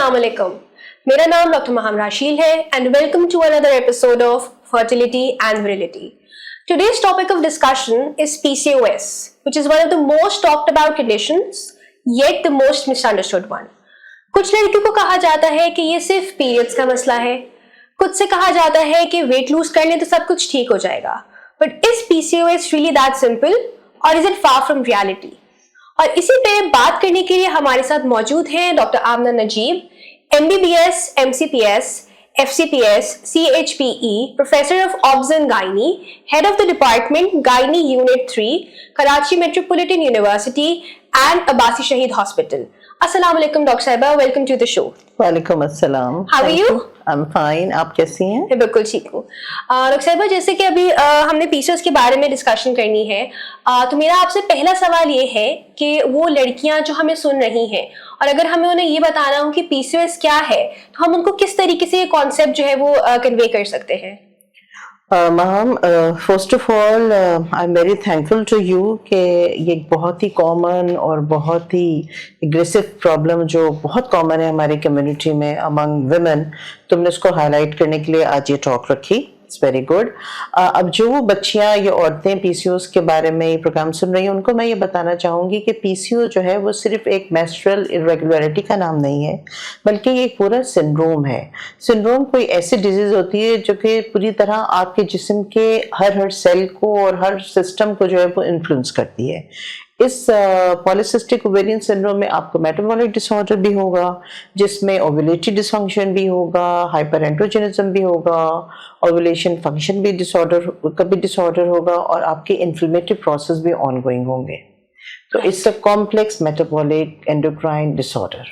Assalamualaikum. मेरा नाम doctor Meham Rashil है and welcome to another episode of Fertility and Virility. Today's topic of discussion is PCOS, which is one of the most talked about conditions, yet the most misunderstood one. कुछ लड़कियों को कहा जाता है कि ये सिर्फ पीरियड्स का मसला है, कुछ से कहा जाता है कि वेट लूज कर लें तो सब कुछ ठीक हो जाएगा. But is PCOS really that simple or is it far from reality? और इसी पे बात करने के लिए हमारे साथ मौजूद हैं doctor Amna Najeeb, MBBS, MCPS, FCPS, CHPE, Professor of Obs and Gynae, Head of the Department, Gynae Unit 3, Karachi Metropolitan University and Abbasi Shaheed Hospital. Assalamu alaikum Dr. Saiba, welcome to the show. वालेकुम अस्सलाम. How are you? I'm fine. आप कैसी हैं? मैं बिल्कुल ठीक हूँ. Doctor साहिबा, जैसे कि अभी हमने पीसीओएस के बारे में डिस्कशन करनी है, तो मेरा आपसे पहला सवाल ये है कि वो लड़कियां जो हमें सुन रही हैं और अगर हमें उन्हें ये बताना हो कि पीसीओएस क्या है तो हम उनको किस तरीके से ये कॉन्सेप्ट जो है वो कन्वे कर सकते हैं? Hmm, first of all I am very thankful to you कि ये बहुत ही कॉमन और बहुत ही एग्रेसिव प्रॉब्लम जो बहुत कॉमन है हमारी कम्युनिटी में अमंग वुमेन, तुमने उसको हाईलाइट करने के लिए आज ये टॉक रखी. It's very good. अब जो बच्चियां या औरतें पीसीओएस के बारे में ये प्रोग्राम सुन रही हैं उनको मैं ये बताना चाहूँगी कि पीसीओ जो है वो सिर्फ एक मेंस्ट्रुअल इरेगुलरिटी का नाम नहीं है, बल्कि ये एक पूरा सिंड्रोम है. सिंड्रोम कोई ऐसी डिजीज होती है जो कि पूरी तरह आपके जिस्म के हर सेल को और हर सिस्टम को जो है वो इन्फ्लुएंस करती है. इस पॉलीसिस्टिक ओवेरियन सिंड्रोम में आपको मेटाबॉलिक डिसऑर्डर भी होगा, जिसमें ओव्यूलेटरी डिसफंक्शन भी होगा, हाइपरएंड्रोजेनिज्म भी होगा, ओव्यूलेशन फंक्शन भी डिसऑर्डर होगा और आपके इन्फ्लेमेटरी प्रोसेस भी ऑनगोइंग होंगे. तो it's a complex metabolic endocrine disorder.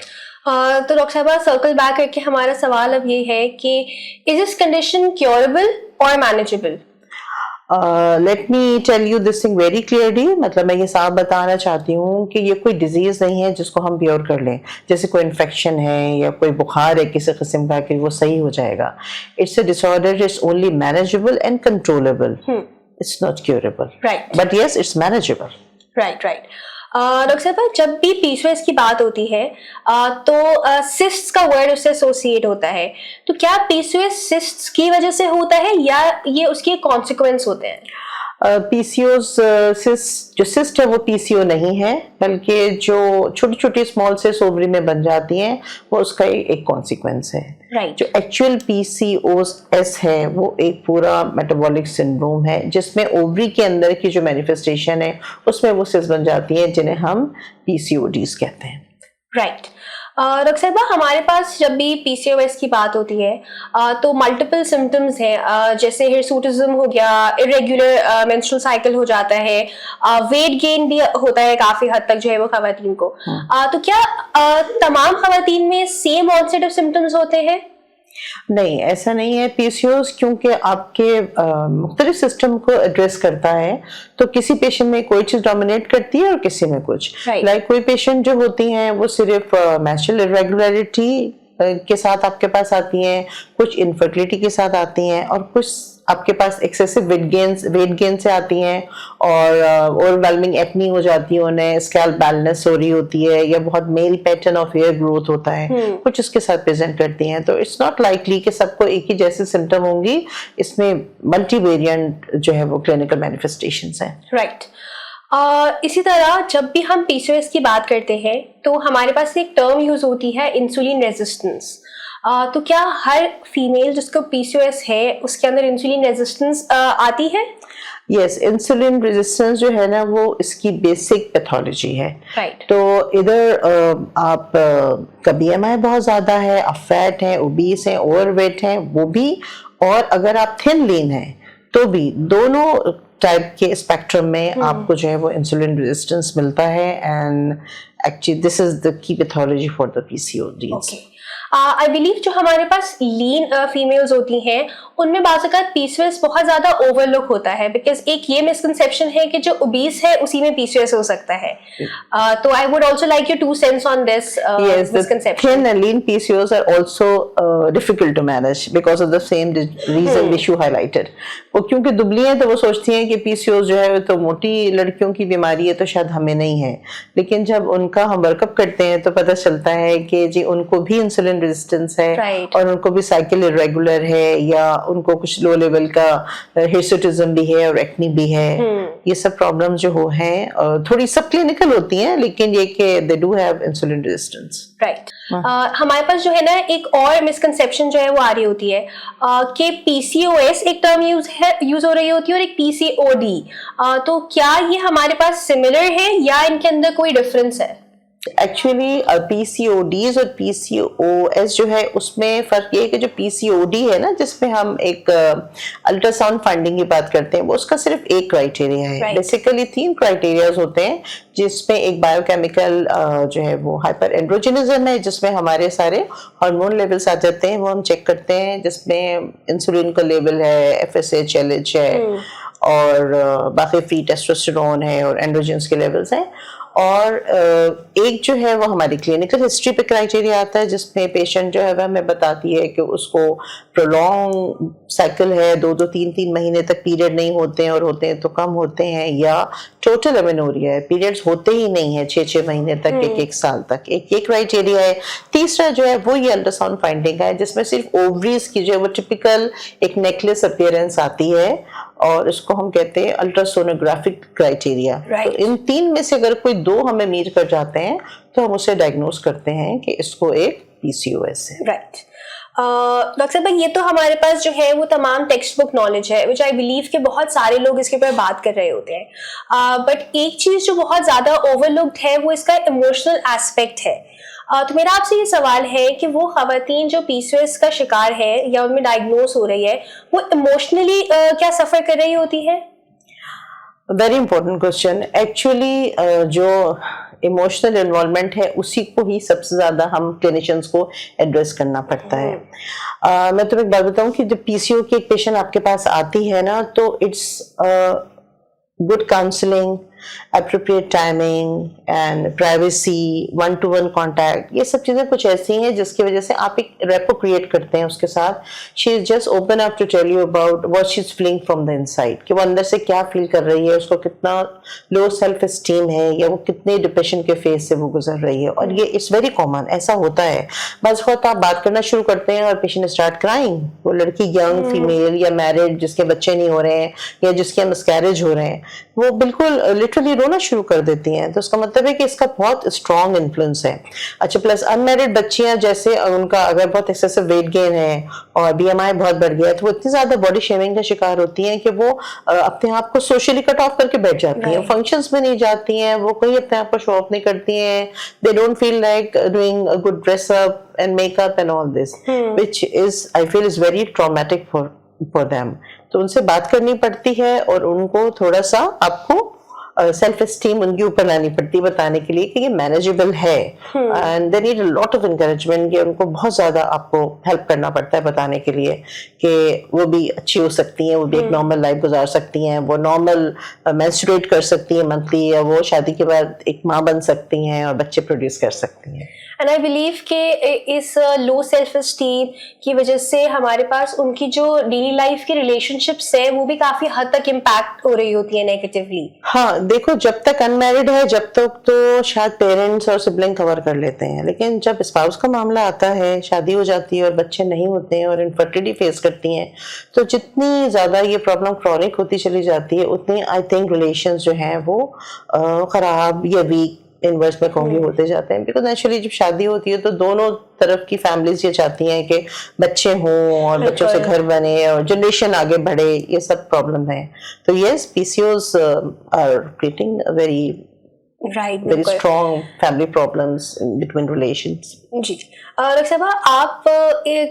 तो डॉक्टर साहबा, सर्कल बैक करके हमारा सवाल अब ये है कि इज दिस कंडीशन क्योरेबल और manageable? Let me tell you this thing very clearly. मतलब मैं ये साफ बताना चाहती हूँ कि ये कोई डिजीज नहीं है जिसको हम क्योर कर लें. जैसे कोई इन्फेक्शन है या कोई बुखार है किसी किस्म का कि वो सही हो जाएगा. It's a disorder, it's only manageable and controllable. It's not curable, right, but yes it's manageable. Right. Doctor साहब, जब भी पीसीओएस की बात होती है तो सिस्ट्स का वर्ड उससे एसोसिएट होता है, तो क्या पीसीओएस सिस्ट्स की वजह से होता है या ये उसके कॉन्सिक्वेंस होते हैं? पीसीओस जो सिस्ट है वो पीसीओ नहीं है, बल्कि जो छोटी छोटी स्मॉल सिस्ट ओवरी में बन जाती हैं वो उसका एक कॉन्सिक्वेंस है. राइट. जो एक्चुअल पीसीओएस है वो एक पूरा मेटाबॉलिक सिंड्रोम है जिसमें ओवरी के अंदर की जो मैनिफेस्टेशन है उसमें वो सिस्ट बन जाती है जिन्हें हम पीसीओडीज कहते हैं. राइट. डॉक्टर साहिबा, हमारे पास जब भी पीसीओएस की बात होती है तो मल्टीपल सिम्टम्स हैं, जैसे हिरसूटिज्म हो गया, इरेगुलर मेंस्ट्रुअल साइकिल हो जाता है, वेट गेन भी होता है काफी हद तक जो है वो खवातीन को. तो क्या तमाम खवातीन में सेम ऑनसेट ऑफ सिम्टम्स होते हैं? नहीं, ऐसा नहीं है. पीसीओएस क्योंकि आपके मुख्तलिफ सिस्टम को एड्रेस करता है तो किसी पेशेंट में कोई चीज डोमिनेट करती है और किसी में कुछ. लाइक कोई पेशेंट जो होती हैं वो सिर्फ मेंस्ट्रुअल इरेगुलरिटी के साथ आपके पास आती हैं, कुछ इनफर्टिलिटी के साथ आती हैं और कुछ आपके पास एक्सेसिव वेट गेन से आती हैं और ओवरवेलमिंग एक्नी हो जाती है, उन्हें स्कैल्प बैलनेस हो रही होती है या बहुत male pattern of hair growth होता है, कुछ उसके साथ प्रेजेंट करती हैं. तो इट्स नॉट लाइकली कि सबको एक ही जैसे सिम्टम होंगी. इसमें मल्टी वेरिएंट जो है वो क्लिनिकल मैनिफेस्टेशंस हैं. राइट. इसी तरह जब भी हम पीसीओएस की बात करते हैं तो हमारे पास एक टर्म यूज होती है इंसुलिन रेजिस्टेंस. तो क्या हर फीमेल जिसको पीसीओएस है उसके अंदर इंसुलिन रेजिस्टेंस आती है? यस, इंसुलिन रेजिस्टेंस जो है ना वो इसकी बेसिक पैथोलॉजी है. राइट. तो इधर आप का बीएमआई बहुत ज्यादा है, आप फैट हैं, ओबीस हैं, ओवरवेट हैं वो भी, और अगर आप थिन लीन हैं तो भी, दोनों टाइप के स्पेक्ट्रम में आपको जो है वो इंसुलिन रेजिस्टेंस मिलता है. And actually this is the key pathology for the PCODs. I believe जो हमारे पास लीन फीमेल्स होती हैं उनमें बाज़-औक़ात पीसीओएस बहुत ज़्यादा ओवरलुक होता है, बिकॉज एक ये मिसकंसेप्शन है कि जो ओबीस है उसी में पीसीओएस हो सकता है. तो I would also like your 2 cents on this misconception. Thin and lean PCOS are also difficult to manage because of the same reason which you highlighted. वो क्योंकि दुबली हैं तो वो सोचती हैं कि पीसीओएस जो है तो मोटी लड़कियों की बीमारी है तो शायद हमें नहीं है, लेकिन जब उनका हम वर्कअप करते हैं तो पता चलता है कि जी उनको भी इंसुलिन रेजिस्टेंस है, Right. और उनको भी साइकिल इरेगुलर है, या उनको कुछ लो लेवल का हिर्सुटिज्म भी है और एक्ने भी है। ये सब प्रॉब्लम जो हो हैं थोड़ी सब क्लिनिकल होती हैं, लेकिन ये कि they do have insulin resistance. Right. हमारे पास जो है ना एक और मिसकंसेप्शन जो है वो आ रही होती है कि पीसीओएस एक टर्म यूज हो रही होती है और एक पीसीओडी। तो क्या ये हमारे पास सिमिलर है या इनके अंदर कोई डिफरेंस है? एक्चुअली पीसीओडीज और पीसीओएस जो है उसमें फर्क ये है कि जो पीसीओडी है ना, जिसमें हम एक अल्ट्रासाउंड फाइंडिंग की बात करते हैं, वो उसका सिर्फ एक क्राइटेरिया है। Right. बेसिकली 3 क्राइटेरियाज होते हैं, जिसमें एक बायोकेमिकल जो है वो हाइपर एंड्रोजिनिज्म है, जिसमें हमारे सारे हार्मोन लेवल्स आ जाते हैं, वो हम चेक करते हैं, जिसमें इंसुलिन का लेवल है, एफएसएच, एलएच है, और बाकी फ्री टेस्टोस्टेरोन है और एंड्रोजन्स के लेवल्स हैं। और एक जो है वो हमारी क्लिनिकल हिस्ट्री पे क्राइटेरिया आता है, जिसमें पेशेंट जो है वह हमें बताती है कि उसको प्रोलॉन्ग साइकिल है, 2-2, 3-3 महीने तक पीरियड नहीं होते हैं, और होते हैं तो कम होते हैं, या टोटल एमेनोरिया है, पीरियड्स होते ही नहीं है 6-6 महीने तक, 1-1 साल तक। एक ये क्राइटेरिया है। तीसरा जो है वो ये अल्ट्रासाउंड फाइंडिंग है, जिसमें सिर्फ ओवरीज की जो है वो टिपिकल एक नेकलेस अपीयरेंस आती है, और इसको हम कहते हैं अल्ट्रासोनोग्राफिक क्राइटेरिया। Right. तो इन 3 में से अगर कोई 2 हमें मीट कर जाते हैं तो हम उसे डायग्नोज करते हैं कि इसको एक पीसीओएस है। राइट। डॉक्टर साहब, ये तो हमारे पास जो है वो तमाम टेक्स्ट बुक नॉलेज है, विच आई बिलीव कि बहुत सारे लोग इसके ऊपर बात कर रहे होते हैं। बट एक चीज जो बहुत ज्यादा ओवरलुक्ड है वो इसका इमोशनल एस्पेक्ट है। तो मेरा आपसे ये सवाल है कि वो खवातीन जो पीसीओएस का शिकार है या उनमें डायग्नोज हो रही है, वो इमोशनली क्या सफर कर रही होती है? Very important question. एक्चुअली जो इमोशनल इन्वॉल्वमेंट है उसी को ही सबसे ज्यादा हम क्लिनिशियंस को एड्रेस करना पड़ता है। मैं तुम्हें एक बात बताऊं कि जब पीसीओ की एक पेशेंट आपके पास आती है ना, तो it's good counselling, appropriate timing and privacy, one-to-one contact, ये सब चीजें कुछ ऐसी हैं जिसकी वजह से आप एक रेपो क्रिएट करते हैं उसके साथ। She is just open up to tell you about what she's feeling from the inside, कि वो अंदर से क्या फील कर रही है, उसको कितना लो सेल्फ एस्टीम है, या वो कितने डिप्रेशन के फेज से वो गुजर रही है। और ये इट्स वेरी कॉमन, ऐसा होता है। बस वक्त आप बात करना शुरू करते हैं और पेशेंट स्टार्ट क्राइंग। वो लड़की यंग फीमेल या मैरिड जिसके बच्चे नहीं हो रहे हैं या जिसके मिसकैरेज हो रहे हैं, वो बिल्कुल लिटरली रोना शुरू कर देती हैं। तो उसका मतलब है कि इसका बहुत स्ट्रॉन्ग इन्फ्लुएंस है। अच्छा, प्लस अनमैरिड बच्चियां, जैसे उनका अगर बहुत एक्सेसिव वेट गेन है और बीएमआई बहुत बढ़ गया है, तो वो इतनी ज्यादा बॉडी शेमिंग का शिकार होती हैं कि वो अपने आप को सोशली कट ऑफ करके बैठ जाती हैं, फंक्शंस में नहीं जाती हैं, वो कहीं अपने आप को शो ऑफ नहीं करती हैं। They don't feel like doing a good dress up and makeup and all this, which is I feel is very traumatic for them. तो उनसे बात करनी पड़ती है और उनको थोड़ा सा आपको सेल्फ एस्टीम उनके ऊपर लानी पड़ती है, बताने के लिए कि ये मैनेजेबल है। And they need a lot of encouragement, कि उनको बहुत ज्यादा आपको हेल्प करना पड़ता है बताने के लिए कि वो भी अच्छी हो सकती हैं, वो भी एक नॉर्मल लाइफ गुजार सकती हैं, वो नॉर्मल मेंस्ट्रुएट कर सकती हैं मंथली, या वो शादी के बाद एक माँ बन सकती हैं और बच्चे प्रोड्यूस कर सकती हैं। एंड आई बिलीव कि इस लो सेल्फ एस्टीम की वजह से हमारे पास उनकी जो डेली लाइफ की रिलेशनशिप्स है वो भी काफी हद तक इम्पैक्ट हो रही होती है नेगेटिवली। हाँ, देखो, जब तक अनमैरिड है जब तक तो शायद पेरेंट्स और सिबलिंग कवर कर लेते हैं, लेकिन जब स्पाउस का मामला आता है, शादी हो जाती है और बच्चे नहीं होते हैं और इनफर्टिलिटी फेस करती हैं, तो जितनी ज्यादा ये प्रॉब्लम क्रॉनिक होती चली जाती है, उतनी आई थिंक रिलेशंस जो हैं वो खराब या वीक इनवर्स में कहूंगी होते जाते हैं। बिकॉज नेचुरली जब शादी होती है तो दोनों तरफ की फैमिलीज ये चाहती हैं कि बच्चे हों और बच्चों से घर बने और जनरेशन आगे बढ़े, ये सब प्रॉब्लम है। तो yes, PCOS are creating a very strong family problems between relations. जी डॉक्टर साहब, आप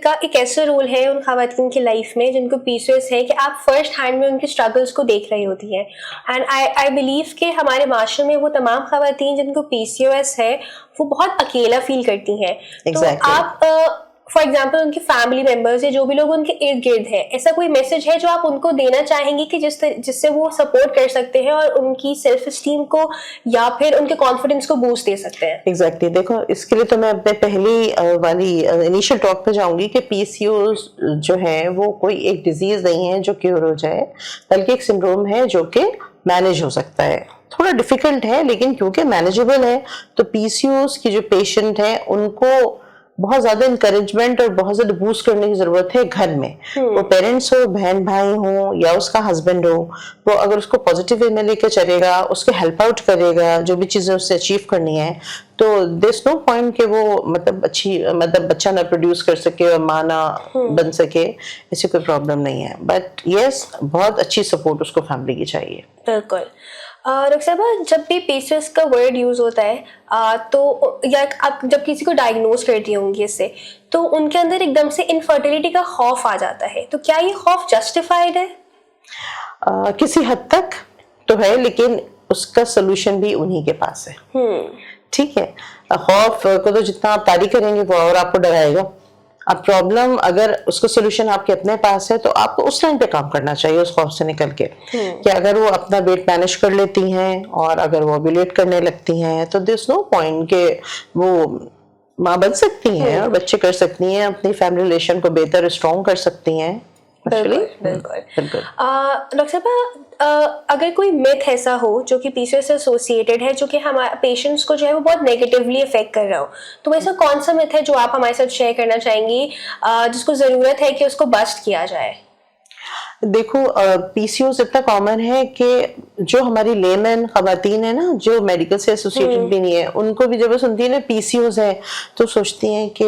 का एक ऐसा रोल है उन खवातीन की लाइफ में जिनको पीसीओएस है कि आप फर्स्ट हैंड में उनके स्ट्रगल्स को देख रही होती हैं। एंड आई बिलीव कि हमारे माशरे में वो तमाम खवातीन जिनको पीसीओएस है वो बहुत अकेला फील करती हैं। Exactly. तो आप फॉर एग्जाम्पल उनके फैमिली मेंबर्स या जो भी लोग उनके इर्द गिर्द हैं, ऐसा कोई मैसेज है जो आप उनको देना चाहेंगे कि जिससे वो सपोर्ट कर सकते हैं और उनकी सेल्फ एस्टीम को या फिर उनके कॉन्फिडेंस को बूस्ट दे सकते हैं? एग्जैक्टली देखो, इसके लिए तो मैं अपने पहली वाली इनिशियल टॉक पे जाऊंगी कि पीसीओस जो है वो कोई एक डिजीज नहीं है जो क्योर हो जाए, बल्कि एक सिंड्रोम है जो कि मैनेज हो सकता है। थोड़ा डिफिकल्ट है, लेकिन क्योंकि मैनेजेबल है, तो पीसीओस की जो पेशेंट है उनको बहुत ज्यादा इंकरेजमेंट और बहुत ज्यादा बूस्ट करने की जरूरत है घर में। वो पेरेंट्स हो, बहन भाई हो या उसका हस्बैंड हो, वो अगर उसको पॉजिटिव वे में लेकर चलेगा, उसके हेल्प आउट करेगा, जो भी चीजें उससे अचीव करनी है, तो देयर इज नो पॉइंट कि वो मतलब बच्चा ना प्रोड्यूस कर सके और माँ ना बन सके, ऐसी कोई प्रॉब्लम नहीं है। बट यस, बहुत अच्छी सपोर्ट उसको फैमिली की चाहिए। बिल्कुल। डॉक्टर साहब, जब भी पीसीओएस का वर्ड यूज होता है तो या आप जब किसी को डायग्नोज करती होंगी इससे, तो उनके अंदर एकदम से इनफर्टिलिटी का खौफ आ जाता है, तो क्या ये खौफ जस्टिफाइड है? किसी हद तक तो है, लेकिन उसका सोल्यूशन भी उन्हीं के पास है। ठीक है, खौफ को तो जितना आप तारी करेंगे वो और आपको डराएगा। अब प्रॉब्लम अगर उसका सोल्यूशन आपके अपने पास है तो आपको उस टाइम पे काम करना चाहिए उस खौफ से निकल के, कि अगर वो अपना वेट मैनेज कर लेती हैं और अगर वो ओव्यूलेट करने लगती हैं तो देयर इज नो पॉइंट के वो माँ बन सकती हैं और बच्चे कर सकती हैं, अपनी फैमिली रिलेशन को बेहतर स्ट्रॉन्ग कर सकती हैं। बिल्कुल। डॉक्टर साहब, अगर कोई मिथ ऐसा हो जो कि पीसीओएस से एसोसिएटेड है, जो कि हमारे पेशेंट्स को जो है वो बहुत नेगेटिवली इफेक्ट कर रहा हो, तो ऐसा कौन सा मिथ है जो आप हमारे साथ शेयर करना चाहेंगी, जिसको जरूरत है कि उसको बस्ट किया जाए? देखो, पीसीओएस इतना कॉमन है कि जो हमारी लेमैन खवातीन है ना, जो मेडिकल से एसोसिएटेड भी नहीं है, उनको भी जब वो सुनती है ना पीसीओएस है तो सोचती हैं कि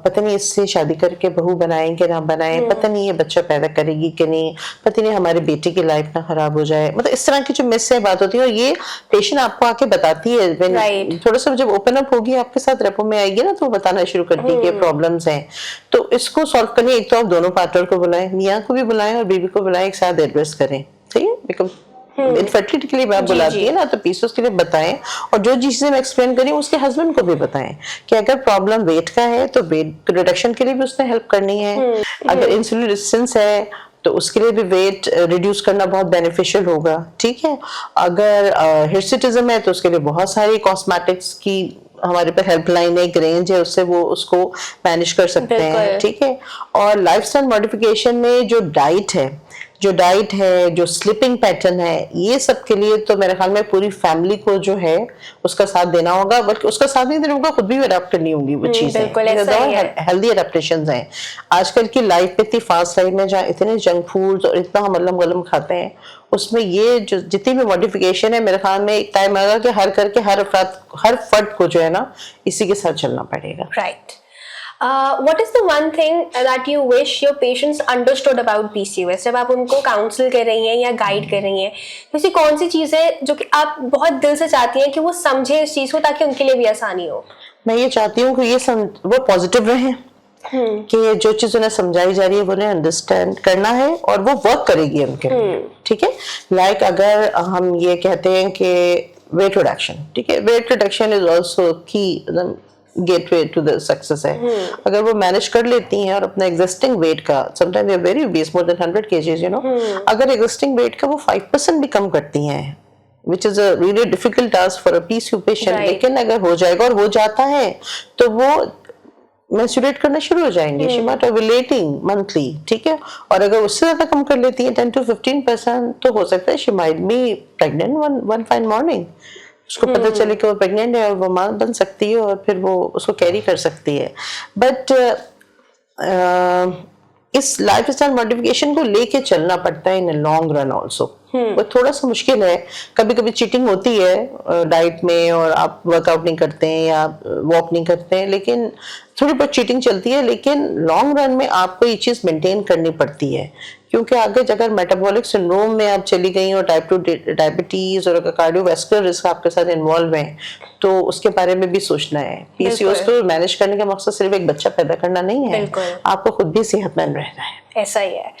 पता नहीं इससे शादी करके बहू बनाएं कि ना बनाएं, पता नहीं ये बच्चा पैदा करेगी कि नहीं, पता नहीं हमारे बेटे की लाइफ ना खराब हो जाए। मतलब इस तरह की जो मिस से बात होती है, और ये पेशेंट आपको आके बताती है। थोड़ा सा जब ओपन अप होगी, आपके साथ रेपो में आएगी ना, तो वो बताना शुरू करती है कि प्रॉब्लम्स हैं। तो इसको सॉल्व करने एक तो आप दोनों पार्टनर को बुलाएं, मियाँ को भी बुलाएं और बीवी को बुलाएं, एक साथ एड्रेस करें। ठीक है, बिकॉज इनफर्टिलिटी के लिए बात बुलाती है ना, तो पीसीओएस के लिए बताएं, और जो चीजें मैं एक्सप्लेन करी उसके हस्बैंड को भी बताएं कि अगर प्रॉब्लम वेट का है तो वेट रिडक्शन के लिए भी उसने हेल्प करनी है। अगर इंसुलिन रेजिस्टेंस है तो उसके लिए भी वेट रिड्यूस करना बहुत बेनिफिशियल होगा। ठीक है, अगर हिर्सुटिज्म है तो उसके लिए बहुत सारी कॉस्मेटिक्स की हमारे पे हेल्पलाइन है, एक रेंज है, उससे वो उसको मैनेज कर सकते हैं। ठीक है, और लाइफस्टाइल मॉडिफिकेशन में जो डाइट है, जो स्लीपिंग पैटर्न है, ये सब के लिए तो मेरे ख्याल में पूरी फैमिली को जो है उसका साथ देना होगा, बल्कि उसका साथ नहीं देना होगा, खुद भी अडॉप्ट करनी होंगी वो चीजें। हेल्दी अडॉप्टेशंस हैं। आजकल की लाइफ में इतनी फास्ट लाइफ में जहाँ इतने जंक फूड्स और इतना हम अल्लम गलम खाते हैं, उसमें ये जो जितनी भी मॉडिफिकेशन है, मेरे ख्याल में एक टाइम आएगा कि हर फर्द को जो है ना इसी के साथ चलना पड़ेगा। Right. What is the one thing that you wish your patients understood about PCOS? जब आप उनको काउंसिल कर रही हैं या गाइड कर रही हैं, तो ऐसी कौन सी चीज़ है जो कि आप बहुत दिल से चाहती हैं कि वो समझे इस चीज़ को, ताकि उनके लिए भी आसानी हो? मैं ये चाहती हूँ कि वो पॉजिटिव रहें, कि जो चीज उन्हें समझाई जा रही है वो उन्हें अंडरस्टैंड करना है और वो वर्क करेगी उनके लिए। ठीक है, लाइक अगर हम ये कहते हैं कि वेट रिडक्शन, ठीक है, वेट रिडक्शन इज ऑल्सो की गेटवे टू द सक्सेस है। अगर वो मैनेज कर लेती हैं और अपना एग्जिस्टिंग वेट का, sometime we are very obese, more than 100 kgs, you know, अगर एग्जिस्टिंग वेट का वो 5% भी कम करती हैं, which is a really difficult task for a PCOS patient, लेकिन अगर हो जाएगा और हो जाता है तो वो मेंस्ट्रुएट करना शुरू हो जाएंगे, she might ovulating monthly, ठीक है, और अगर उससे ज्यादा कम कर लेती है 10 to 15%, तो हो सकता है she might be pregnant one fine morning, उसको पता चले कि वो प्रेग्नेंट है और वो माँ बन सकती है और फिर वो उसको कैरी कर सकती है। बट इस लाइफ स्टाइल मॉडिफिकेशन को लेके चलना पड़ता है इन लॉन्ग रन ऑल्सो। वो थोड़ा सा मुश्किल है, कभी कभी चीटिंग होती है डाइट में और आप वर्कआउट नहीं करते हैं या वॉक नहीं करते हैं, लेकिन थोड़ी बहुत चीटिंग चलती है, लेकिन लॉन्ग रन में आपको ये चीज मेंटेन करनी पड़ती है, क्योंकि आगे अगर मेटाबॉलिक सिंड्रोम में आप चली गई और टाइप 2 डायबिटीज और कार्डियोवैस्कुलर रिस्क आपके साथ इन्वॉल्व है, तो उसके बारे में भी सोचना है। पीसीओएस को मैनेज करने का मकसद सिर्फ एक बच्चा पैदा करना नहीं है, आपको खुद भी सेहतमंद रहना है। ऐसा ही है।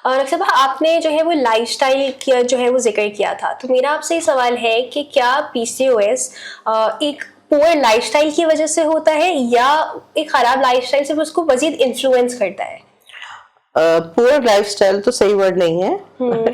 और अक्सर आपने जो है वो लाइफस्टाइल किया जो है वो जिक्र किया था, तो मेरा आपसे ये सवाल है कि क्या पीसीओएस एक पुअर लाइफस्टाइल की वजह से होता है या एक खराब लाइफस्टाइल से उसको मजीद इन्फ्लुएंस करता है? पुअर लाइफस्टाइल तो सही वर्ड नहीं है,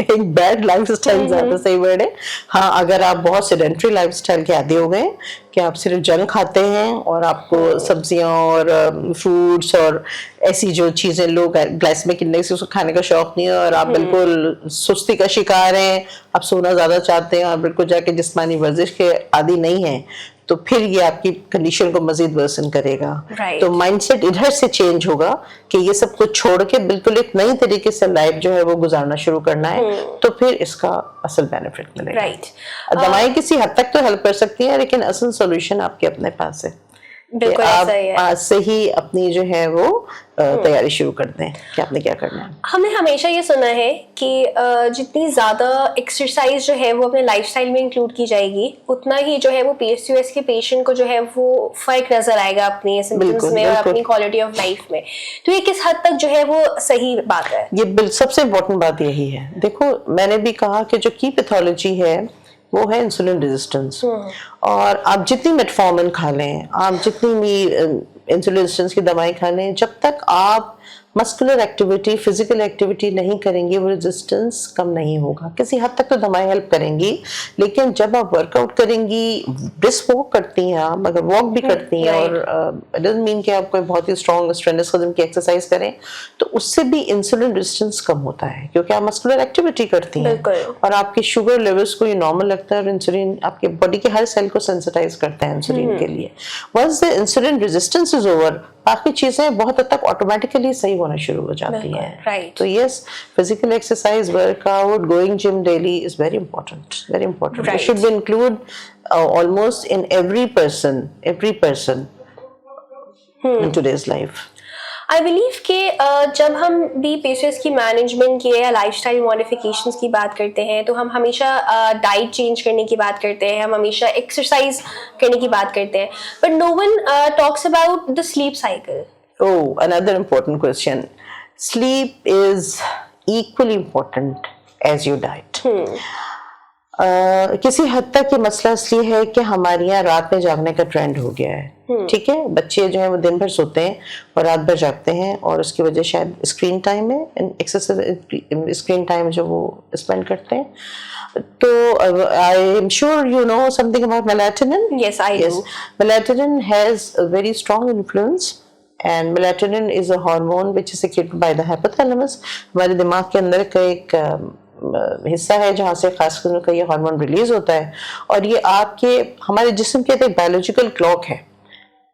एक बैड लाइफस्टाइल ज्यादा सही वर्ड है। हाँ, अगर आप बहुत सेडेंटरी लाइफस्टाइल के आदी हो गए कि आप सिर्फ जंक खाते हैं और आपको सब्जियां और फ्रूट्स और ऐसी जो चीजें लोग ग्लाइसेमिक इंडेक्स उसको खाने का शौक नहीं है और आप बिल्कुल सुस्ती का शिकार हैं, आप सोना ज्यादा चाहते हैं और बिल्कुल जाके जिस्मानी वर्जिश के आदी नहीं है, तो फिर ये आपकी कंडीशन को मजीद वर्सन करेगा। Right. तो माइंडसेट इधर से चेंज होगा कि ये सब कुछ छोड़ के बिल्कुल एक नई तरीके से लाइफ जो है वो गुजारना शुरू करना है, तो फिर इसका असल बेनिफिट मिलेगा। राइट, दवाएं किसी हद तक तो हेल्प कर सकती हैं, लेकिन असल सॉल्यूशन आपके अपने पास है। बिल्कुल ऐसा ही है। आप आज से ही अपनी जो है वो तैयारी शुरू कर दें कि आपने क्या करना है। हमने हमेशा ये सुना है कि जितनी ज़्यादा एक्सरसाइज जो है वो अपने लाइफस्टाइल में इंक्लूड की जाएगी, उतना ही जो है वो PCOS के पेशेंट को जो है वो फर्क नजर आएगा अपनी सिम्टम्स में और अपनी क्वालिटी ऑफ लाइफ में। तो ये किस हद तक जो है वो सही बात है? ये सबसे इम्पोर्टेंट बात यही है। देखो, मैंने भी कहा कि जो की पैथोलॉजी है वो है इंसुलिन रेजिस्टेंस, और आप जितनी मेटफॉर्मिन खा लें, आप जितनी भी इंसुलिन रेजिस्टेंस की दवाएं खा लें, जब तक आप मस्कुलर एक्टिविटी, फिजिकल एक्टिविटी नहीं करेंगे, वो रेजिस्टेंस कम नहीं होगा। किसी हद तक तो दवाएं हेल्प करेंगी, लेकिन जब आप वर्कआउट करेंगी, ब्रिस्क वॉक करती हैं आप, अगर वॉक भी करती हैं, और इट डजंट मीन कि आप कोई बहुत ही स्ट्रॉन्ग स्ट्रेनस किस्म की एक्सरसाइज करें, तो उससे भी इंसुलिन रेजिस्टेंस कम होता है, क्योंकि आप मस्कुलर एक्टिविटी करती हैं और आपकी शुगर लेवल्स को ये नॉर्मल लगता है, और इंसुलिन आपके बॉडी के हर सेल को सेंसिटाइज करता है इंसुलिन के लिए। Once the insulin resistance is over, बाकी चीजें बहुत हद तक ऑटोमेटिकली सही होना शुरू हो जाती है। तो yes, physical exercise, workout, going gym daily is very important, very important. It should be include almost in every person in today's life. I believe कि जब हम भी PCOS की मैनेजमेंट की या लाइफस्टाइल मॉडिफिकेशंस की बात करते हैं, तो हम हमेशा डाइट चेंज करने की बात करते हैं, हम हमेशा एक्सरसाइज करने की बात करते हैं, but no one talks about the sleep cycle. Oh, another important question. Sleep is equally important as your diet. किसी हद तक ये मसला इसलिए है कि हमारे यहाँ रात में जागने का ट्रेंड हो गया है। ठीक है, बच्चे जो है वो दिन भर सोते हैं और रात भर जागते हैं, और उसकी वजह शायद स्क्रीन टाइम है, एक्सेसिव स्क्रीन टाइम जो वो स्पेंड करते हैं। तो I am sure you know something about melatonin. Yes, I do. Melatonin has a very strong influence, and melatonin is a hormone which is secreted by the hypothalamus. हमारे दिमाग के अंदर का एक हिस्सा है जहाँ से खास कर ये हार्मोन रिलीज होता है, और ये आपके हमारे जिस्म के एक बायोलॉजिकल क्लॉक है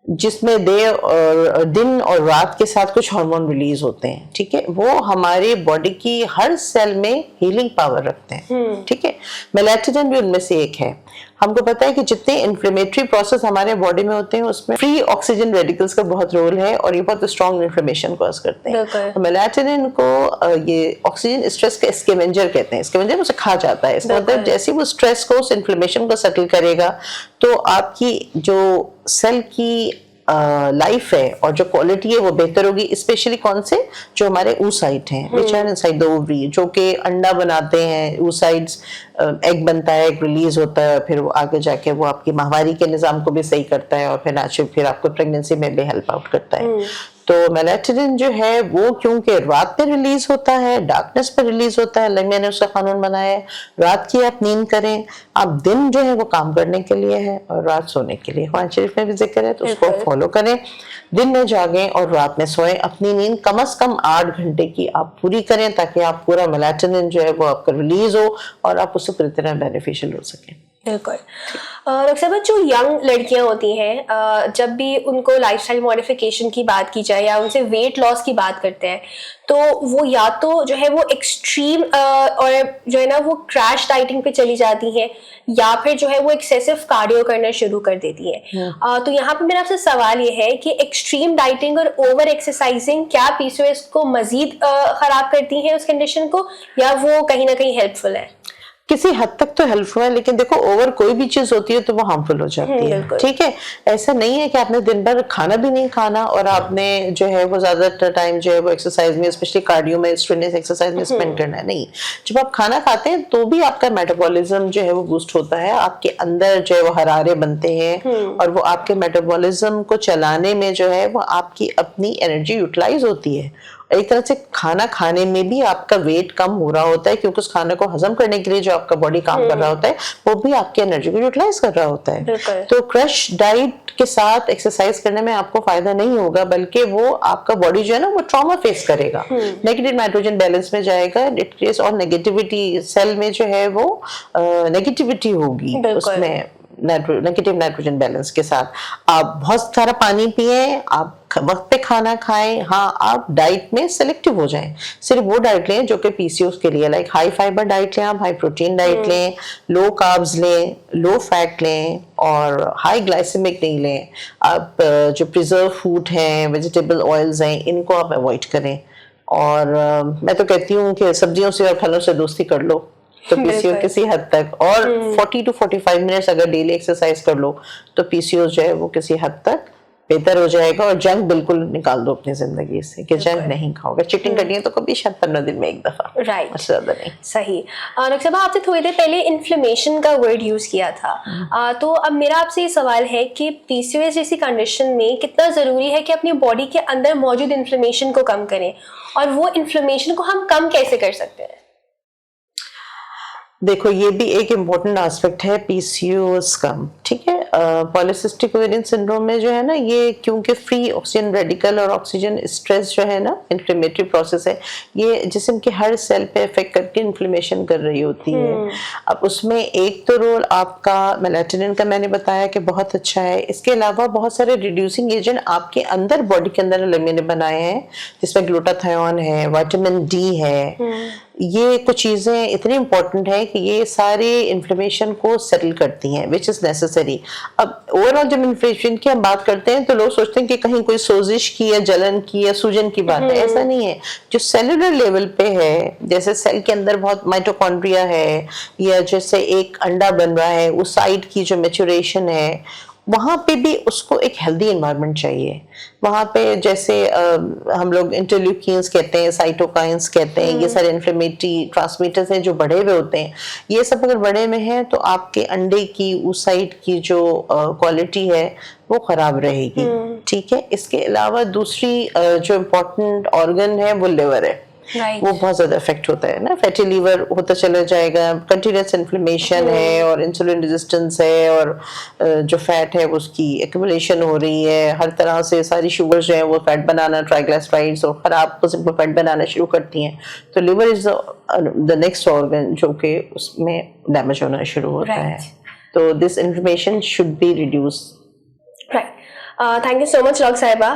जिसमें दिन और रात के साथ कुछ हार्मोन रिलीज होते हैं। ठीक है, वो हमारी बॉडी की हर सेल में हीलिंग पावर रखते हैं। ठीक है, मेलाटोनिन भी उनमें से एक है। हमको पता है कि जितने इन्फ्लेमेटरी प्रोसेस हमारे बॉडी में होते हैं उसमें फ्री ऑक्सीजन रेडिकल्स का बहुत रोल है, और ये बहुत स्ट्रॉन्ग इन्फ्लेमेशन कॉज करते हैं। तो मेलाटोनिन को ये ऑक्सीजन स्ट्रेस का स्कैवेंजर कहते हैं। स्कैवेंजर उसे खा जाता है, इसका मतलब जैसे वो स्ट्रेस को, उस इन्फ्लेमेशन को सेटल करेगा, तो आपकी जो सेल की लाइफ है और जो क्वालिटी है वो बेहतर होगी। स्पेशली कौन से, जो हमारे oocyte हैं, which are inside the ovary, जो कि अंडा बनाते हैं। oocytes, एग बनता है, एग रिलीज होता है, फिर वो आगे जाके वो आपकी माहवारी के निज़ाम को भी सही करता है, और फिर आपको प्रेगनेंसी में भी हेल्प आउट करता है। तो मेलाटोनिन जो है वो क्योंकि रात में रिलीज होता है, डार्कनेस पर रिलीज होता है, अल्लाह ने उसका कानून बनाया है। रात की आप नींद करें, आप दिन जो है वो काम करने के लिए है और रात सोने के लिए। कुरान शरीफ में भी जिक्र है, तो उसको फॉलो करें। दिन में जागें और रात में सोएं। अपनी नींद कम से कम 8 घंटे की आप पूरी करें, ताकि आप पूरा मेलाटोनिन जो है वो आपका रिलीज हो और आप उससे पूरी तरह बेनिफिशियल हो सकें। बिल्कुल। डॉक्टर साहब, जो यंग लड़कियां होती हैं, जब भी उनको लाइफस्टाइल मॉडिफिकेशन की बात की जाए या उनसे वेट लॉस की बात करते हैं, तो वो या तो जो है वो एक्सट्रीम और जो है ना वो क्रैश डाइटिंग पे चली जाती हैं, या फिर जो है वो एक्सेसिव कार्डियो करना शुरू कर देती हैं। तो यहाँ पे मेरा आपसे सवाल ये है कि एक्सट्रीम डाइटिंग और ओवर एक्सरसाइजिंग क्या PCOS को मजीद खराब करती हैं उस कंडीशन को, या वो कहीं ना कहीं हेल्पफुल है? किसी हद तक तो हेल्पफुल है, लेकिन देखो ओवर कोई भी चीज होती है तो वो हार्मफुल हो जाती है। ठीक है, ऐसा नहीं है कि आपने दिन भर खाना भी नहीं खाना और आपने जो है वो ज्यादा टाइम जो है वो एक्सरसाइज में, स्पेशली कार्डियो में, स्ट्रेनस एक्सरसाइज में स्पेंड करना है। नहीं, जब आप खाना खाते हैं तो भी आपका मेटाबॉलिज्म जो है वो बूस्ट होता है, आपके अंदर जो है वो हरारे बनते हैं, और वो आपके मेटाबॉलिज्म को चलाने में जो है वो आपकी अपनी एनर्जी यूटिलाइज होती है। एक तरह से खाना खाने में भी आपका वेट कम हो रहा होता है, क्योंकि उस खाने को हजम करने के लिए जो आपका बॉडी काम कर रहा होता है वो भी आपकी एनर्जी को यूटिलाइज कर रहा होता है। तो क्रश डाइट के साथ एक्सरसाइज करने में आपको फायदा नहीं होगा, बल्कि वो आपका बॉडी जो है ना वो ट्रॉमा फेस करेगा, नेगेटिव नाइट्रोजन बैलेंस में जाएगा, इट क्रिएट्स और नेगेटिविटी सेल में जो है वो नेगेटिविटी होगी, उसमें नेगेटिव नाइट्रोजन बैलेंस के साथ। आप बहुत सारा पानी पिए, आप वक्त पे खाना खाएं, हाँ आप डाइट में सेलेक्टिव हो जाएं, सिर्फ वो डाइट लें जो कि पीसीओएस के लिए, लाइक हाई फाइबर डाइट लें, आप हाई प्रोटीन डाइट लें, लो कार्ब्स लें, लो फैट लें और हाई ग्लाइसेमिक नहीं लें। आप जो प्रिजर्व फूड हैं, वेजिटेबल ऑयल्स हैं, इनको आप अवॉइड करें। और मैं तो कहती हूँ कि सब्जियों से और फलों से दोस्ती कर लो तो पीसीओ किसी हद तक, और 40 to 45 मिनट्स अगर डेली एक्सरसाइज कर लो तो पीसीओ जो है वो किसी हद तक बेहतर हो जाएगा। और जंक बिल्कुल निकाल दो अपनी जिंदगी से कि जंक नहीं खाओगे। चिटिंग करनी है तो कभी शायद 15 दिन में एक दफा, राइट, उससे ज्यादा नहीं। सही। डॉक्टर साहब, आपने थोड़ी देर पहले इन्फ्लेमेशन का वर्ड यूज किया था, तो अब मेरा आपसे ये सवाल है कि पीसीओएस जैसी कंडीशन में कितना जरूरी है कि अपनी बॉडी के अंदर मौजूद इन्फ्लेमेशन को कम करें, और वो इन्फ्लेमेशन को हम कम कैसे कर सकते हैं? देखो, ये भी एक इम्पोर्टेंट एस्पेक्ट है पीसीओएस का, ठीक है। पॉलीसिस्टिक ओवेरियन सिंड्रोम में जो है ना, ये क्योंकि फ्री ऑक्सीजन रेडिकल और ऑक्सीजन स्ट्रेस जो है ना, इन्फ्लेमेटरी प्रोसेस है, ये जिस्म के हर सेल पे इफेक्ट करके इन्फ्लेमेशन कर रही होती है। अब उसमें एक तो रोल आपका मेलाटोनिन का मैंने बताया कि बहुत अच्छा है। इसके अलावा बहुत सारे रिड्यूसिंग एजेंट आपके अंदर बॉडी के अंदर मैंने बनाए हैं, जिसमें ग्लूटाथायोन है, विटामिन डी है। ये कुछ चीज़ें इतनी इम्पोर्टेंट है कि ये सारे इन्फ्लेमेशन को सेटल करती हैं, विच इज़ नेसेसरी। अब ओवरऑल जब इन्फ्लेमेशन की हम बात करते हैं तो लोग सोचते हैं कि कहीं कोई सोजिश की या जलन की या सूजन की बात है, ऐसा नहीं है। जो सेलुलर लेवल पे है, जैसे सेल के अंदर बहुत माइटोकॉन्ड्रिया है, या जैसे एक अंडा बन रहा है, उस साइड की जो मैच्योरेशन है, वहाँ पे भी उसको एक हेल्दी एनवायरनमेंट चाहिए। वहाँ पे जैसे हम लोग इंटरल्यूकिन्स कहते हैं, साइटोकाइंस कहते हैं, ये सारे इन्फ्लेमेटरी ट्रांसमीटर्स हैं जो बढ़े हुए होते हैं। ये सब अगर बढ़े में हैं तो आपके अंडे की उस साइड की जो क्वालिटी है वो खराब रहेगी, ठीक है। इसके अलावा दूसरी जो इम्पोर्टेंट ऑर्गन है वो लिवर है, वो बहुत ज्यादा इफेक्ट होता है ना, फैटी लीवर होता चला जाएगा, कंटिन्यूस इन्फ्लेमेशन है और इंसुलिन रेजिस्टेंस है, और जो फैट है उसकी एक्यूमुलेशन हो रही है, हर तरह से सारी शुगर्स जो है वो फैट बनाना, ट्राइग्लिसराइड्स और खराब सिंपल फैट बनाना शुरू करती हैं। तो liver is the next organ जो कि उसमें डैमेज होना शुरू होता है। तो this inflammation should be reduce. Thank you so much, Dr. Saiba,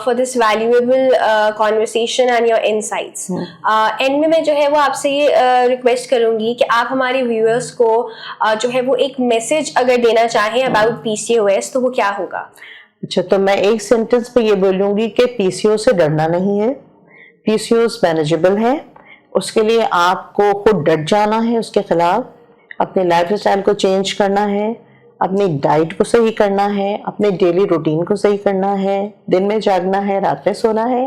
for this valuable conversation and your insights. End में मैं जो है वो आपसे ये रिक्वेस्ट करूँगी कि आप हमारे व्यूअर्स को जो है वो एक मैसेज अगर देना चाहें अबाउट पीसीओएस, तो वो क्या होगा? अच्छा, तो मैं एक सेंटेंस पे ये बोलूँगी कि पीसीओ से डरना नहीं है, पीसीओएस मैनेजेबल है। उसके लिए आपको खुद डट जाना है, उसके खिलाफ अपने लाइफ स्टाइल को चेंज करना है, अपनी डाइट को सही करना है, अपने डेली रूटीन को सही करना है, दिन में जागना है, रात में सोना है,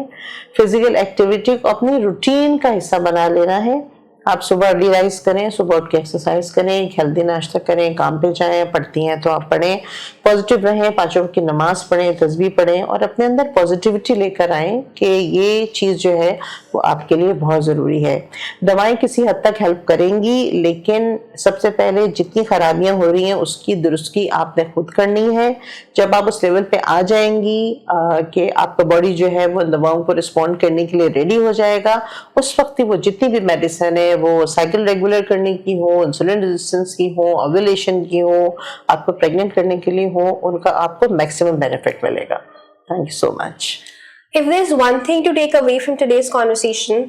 फिजिकल एक्टिविटी को अपनी रूटीन का हिस्सा बना लेना है। आप सुबह अर्ली राइज करें, सुबह उठ के एक्सरसाइज करें, एक हेल्दी नाश्ता करें, काम पे जाएं, पढ़ती हैं तो आप पढ़ें, पॉजिटिव रहें, 5 वक्त की नमाज पढ़ें, तस्बीह पढ़ें और अपने अंदर पॉजिटिविटी लेकर आएं कि ये चीज़ जो है वो आपके लिए बहुत ज़रूरी है। दवाएं किसी हद तक हेल्प करेंगी, लेकिन सबसे पहले जितनी खराबियां हो रही हैं उसकी दुरुस्ती आपने खुद करनी है। जब आप उस लेवल पे आ जाएंगी कि आपका बॉडी जो है वो दवाओं को रिस्पॉन्ड करने के लिए रेडी हो जाएगा, उस वक्त ही वो जितनी भी मेडिसिन है, वो साइकिल रेगुलर करने की हो, इंसुलिन रेजिस्टेंस की हो, ओव्यूलेशन की हो, आपको प्रेग्नेंट करने के लिए हो, उनका आपको मैक्सिमम बेनिफिट मिलेगा। Thank you so much. If there's one thing to take away from today's conversation,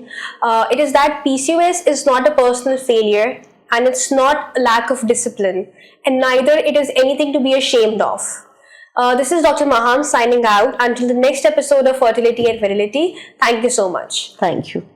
it is that PCOS is not a personal failure, and it's not a lack of discipline, and neither it is anything to be ashamed of. This is Dr. Maham signing out. Until the next episode of Fertility and Virility, thank you so much. Thank you.